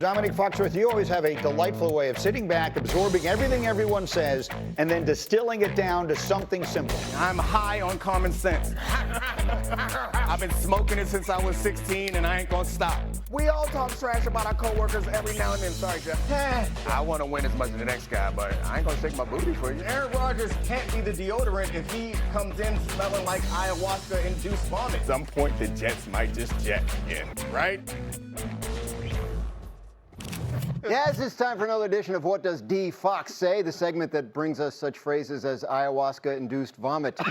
Domonique Foxworth, you always have a delightful way of sitting back, absorbing everything everyone says, and then distilling it down to something simple. I'm high on common sense. I've been smoking it since I was 16, and I ain't gonna stop. We all talk trash about our coworkers every now and then. Sorry, Jeff. I want to win as much as the next guy, but I ain't gonna shake my booty for you. Aaron Rodgers can't be the deodorant if he comes in smelling like ayahuasca-induced vomit. At some point, the Jets might just jet again, right? Yes, it's time for another edition of What Does D. Fox Say, the segment that brings us such phrases as ayahuasca-induced vomit, which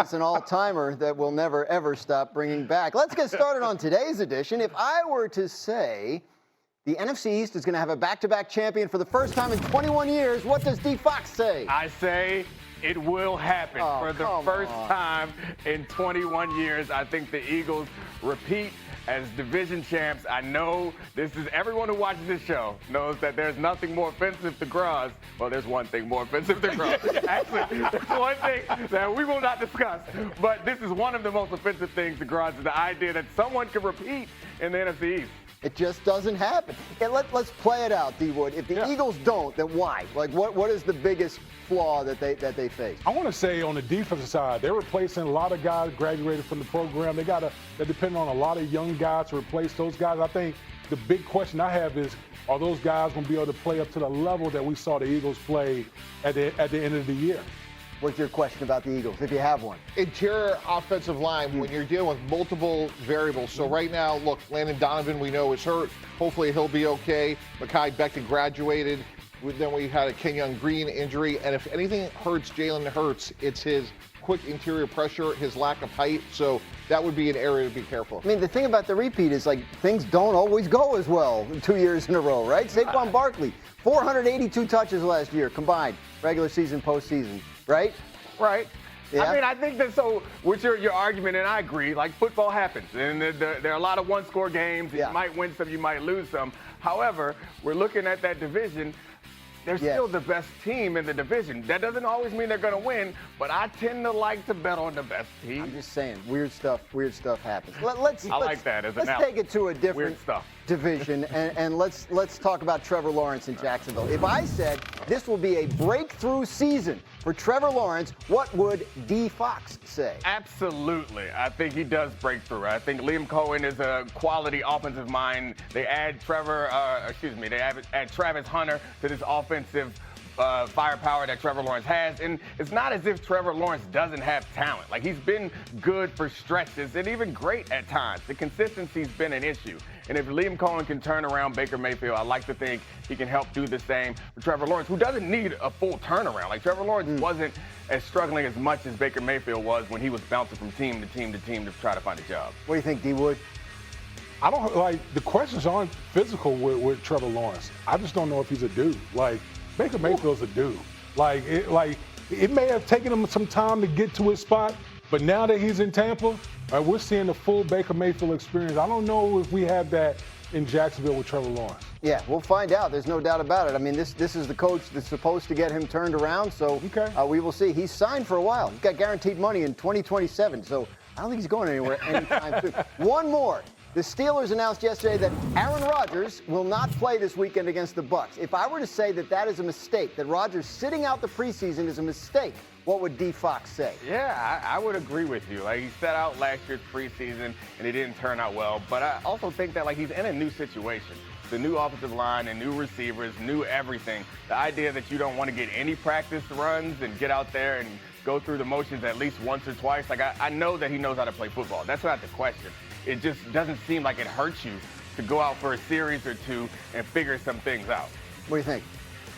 is an all-timer that we'll never, ever stop bringing back. Let's get started on today's edition. If I were to say the NFC East is going to have a back-to-back champion for the first time in 21 years, what does D. Fox say? I say it will happen for the first time in 21 years. I think the Eagles repeat as division champs. I know everyone who watches this show knows that there's nothing more offensive to Graz. Well, there's one thing more offensive to Graz. Actually, there's one thing that we will not discuss. But this is one of the most offensive things to Graz, is the idea that someone could repeat in the NFC East. It just doesn't happen. And let's play it out, D. Wood. If the Eagles don't, then why? Like, what is the biggest flaw that they face? I want to say on the defensive side, they're replacing a lot of guys graduated from the program. They're depending on a lot of young guys to replace those guys. I think the big question I have is, are those guys going to be able to play up to the level that we saw the Eagles play at the end of the year? What's your question about the Eagles, if you have one? Interior offensive line, when you're dealing with multiple variables. So right now, look, Landon Donovan, we know, is hurt. Hopefully he'll be okay. Mekhi Becton graduated. Then we had a Kenyon Green injury. And if anything hurts Jalen Hurts, it's his quick interior pressure, his lack of height. So that would be an area to be careful. I mean, the thing about the repeat is, like, things don't always go as well 2 years in a row, right? Saquon Barkley, 482 touches last year combined, regular season, postseason. Right? Right. Yeah. I mean, I think that, so with your argument, and I agree, like, football happens, and there are a lot of one-score games. You might win some, you might lose some. However, we're looking at that division. They're still the best team in the division. That doesn't always mean they're going to win, but I tend to like to bet on the best team. I'm just saying, weird stuff happens. I like that as an Let's take it to a different division, and let's talk about Trevor Lawrence in Jacksonville. If I said this will be a breakthrough season for Trevor Lawrence, what would D. Fox say? Absolutely. I think he does break through. I think Liam Cohen is a quality offensive mind. They add Travis Hunter to this offensive firepower that Trevor Lawrence has. And it's not as if Trevor Lawrence doesn't have talent. Like, he's been good for stretches and even great at times. The consistency's been an issue. And if Liam Cohen can turn around Baker Mayfield, I like to think he can help do the same for Trevor Lawrence, who doesn't need a full turnaround. Like, Trevor Lawrence wasn't as struggling as much as Baker Mayfield was when he was bouncing from team to team to team to try to find a job. What do you think, D. Wood? I don't, like, the questions aren't physical with Trevor Lawrence. I just don't know if he's a dude. Like, Baker Mayfield's a dude. It may have taken him some time to get to his spot, but now that he's in Tampa, we're seeing the full Baker Mayfield experience. I don't know if we have that in Jacksonville with Trevor Lawrence. Yeah, we'll find out. There's no doubt about it. I mean, this is the coach that's supposed to get him turned around, so we will see. He's signed for a while. He's got guaranteed money in 2027, so I don't think he's going anywhere anytime soon. One more. The Steelers announced yesterday that Aaron Rodgers will not play this weekend against the Bucs. If I were to say that is a mistake, that Rodgers sitting out the preseason is a mistake, what would D. Fox say? Yeah, I would agree with you. Like, he sat out last year's preseason, and it didn't turn out well. But I also think that, like, he's in a new situation. The new offensive line and new receivers, new everything. The idea that you don't want to get any practice runs and get out there and go through the motions at least once or twice. Like, I know that he knows how to play football. That's not the question. It just doesn't seem like it hurts you to go out for a series or two and figure some things out. What do you think?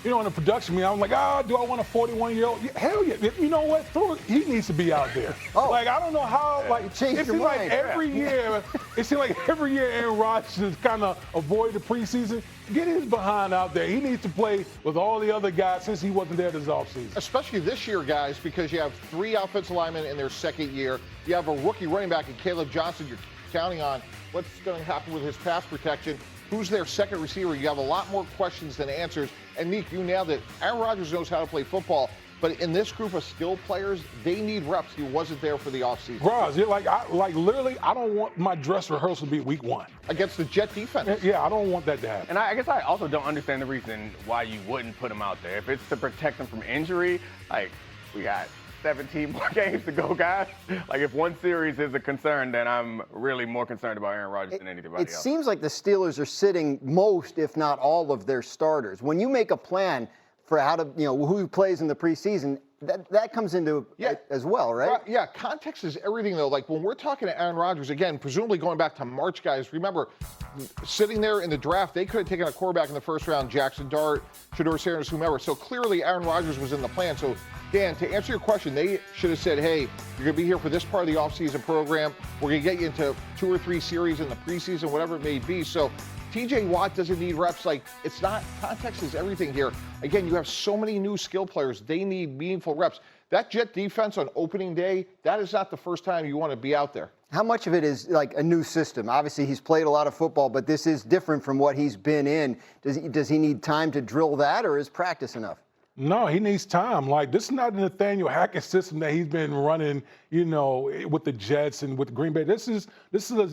You know, in the production meeting, I'm like, do I want a 41-year-old? Hell yeah. You know what? He needs to be out there. Like, I don't know how, it seems like every year, Aaron Rodgers has kind of avoided the preseason. Get his behind out there. He needs to play with all the other guys since he wasn't there this offseason. Especially this year, guys, because you have 3 offensive linemen in their second year. You have a rookie running back in Caleb Johnson you're counting on. What's going to happen with his pass protection? Who's their second receiver? You have a lot more questions than answers. And, Nick, you nailed it. Aaron Rodgers knows how to play football. But in this group of skilled players, they need reps. He wasn't there for the offseason. Roz, you're like literally, I don't want my dress rehearsal to be week 1 Against the Jet defense. Yeah, I don't want that to happen. And I guess I also don't understand the reason why you wouldn't put him out there. If it's to protect him from injury, like, we got 17 more games to go, guys. Like, if one series is a concern, then I'm really more concerned about Aaron Rodgers than anybody else. It seems like the Steelers are sitting most, if not all, of their starters. When you make a plan for how to, who plays in the preseason, that comes into it as well, right? Yeah, context is everything, though. Like, when we're talking to Aaron Rodgers, again, presumably going back to March, guys, remember, sitting there in the draft, they could have taken a quarterback in the first round, Jackson Dart, Shedeur Sanders, whomever. So clearly Aaron Rodgers was in the plan. So, Dan, to answer your question, they should have said, hey, you're going to be here for this part of the offseason program. We're going to get you into 2 or 3 series in the preseason, whatever it may be. So TJ Watt doesn't need reps. Like, it's not, context is everything here. Again, you have so many new skill players. They need meaningful reps. That Jet defense on opening day, that is not the first time you want to be out there. How much of it is like a new system? Obviously, he's played a lot of football, but this is different from what he's been in. Does he need time to drill that, or is practice enough? No, he needs time. Like, this is not the Nathaniel Hackett system that he's been running, with the Jets and with Green Bay. This is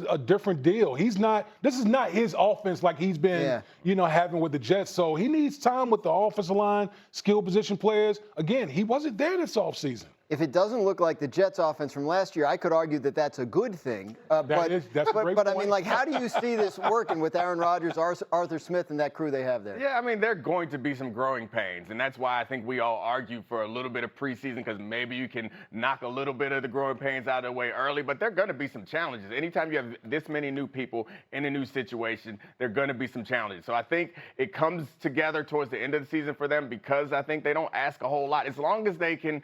a different deal. This is not his offense like he's been, having with the Jets. So he needs time with the offensive line, skill position players. Again, he wasn't there this offseason. If it doesn't look like the Jets offense from last year, I could argue that that's a good thing. That's a great but I point. mean, like, how do you see this working with Aaron Rodgers, Arthur Smith, and that crew they have there? Yeah, I mean, there are going to be some growing pains, and that's why I think we all argue for a little bit of preseason, because maybe you can knock a little bit of the growing pains out of the way early, but there are going to be some challenges. Anytime you have this many new people in a new situation, there are going to be some challenges. So I think it comes together towards the end of the season for them, because I think they don't ask a whole lot. As long as they can,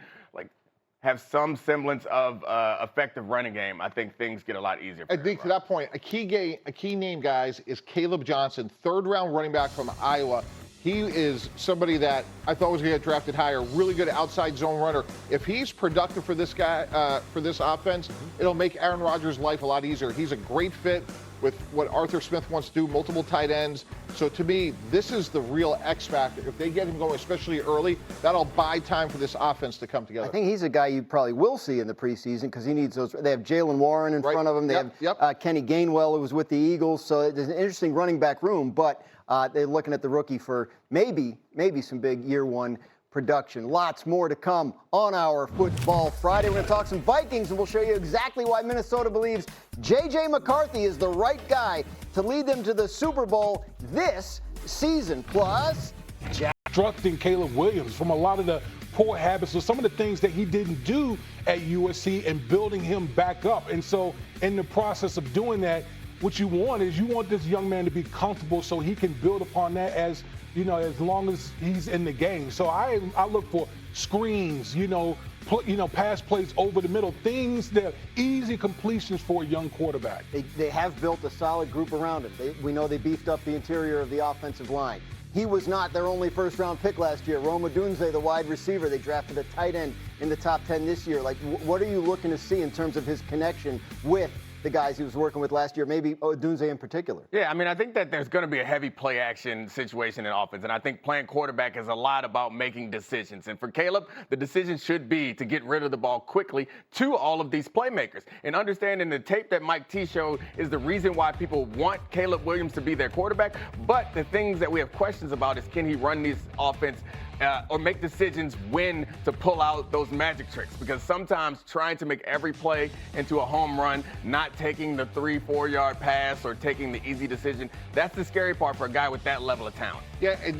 have some semblance of effective running game, I think things get a lot easier. I think to that point, a key name, guys, is Caleb Johnson, 3rd-round running back from Iowa. He is somebody that I thought was going to get drafted higher, really good outside zone runner. If he's productive for this guy, for this offense, it'll make Aaron Rodgers' life a lot easier. He's a great fit with what Arthur Smith wants to do, multiple tight ends. So to me, this is the real X factor. If they get him going, especially early, that'll buy time for this offense to come together. I think he's a guy you probably will see in the preseason, because he needs those. They have Jalen Warren in front of him. They have Kenny Gainwell, who was with the Eagles. So there's an interesting running back room, but they're looking at the rookie for maybe some big year 1 production. Lots more to come on our Football Friday. We're going to talk some Vikings, and we'll show you exactly why Minnesota believes J.J. McCarthy is the right guy to lead them to the Super Bowl this season. Plus, Instructing Caleb Williams from a lot of the poor habits or some of the things that he didn't do at USC and building him back up. And so in the process of doing that, what you want this young man to be comfortable so he can build upon that as long as he's in the game. So I look for screens, pass plays over the middle, things that are easy completions for a young quarterback. They have built a solid group around him. We know they beefed up the interior of the offensive line. He was not their only first-round pick last year. Rome Odunze, the wide receiver, they drafted a tight end in the top 10 this year. Like, what are you looking to see in terms of his connection with the guys he was working with last year, maybe Odunze in particular? Yeah, I mean, I think that there's going to be a heavy play action situation in offense, and I think playing quarterback is a lot about making decisions. And for Caleb, the decision should be to get rid of the ball quickly to all of these playmakers. And understanding the tape that Mike T showed is the reason why people want Caleb Williams to be their quarterback. But the things that we have questions about is, can he run this offense or make decisions when to pull out those magic tricks, because sometimes trying to make every play into a home run, not taking the 3-4 yard pass or taking the easy decision, that's the scary part for a guy with that level of talent. Yeah, and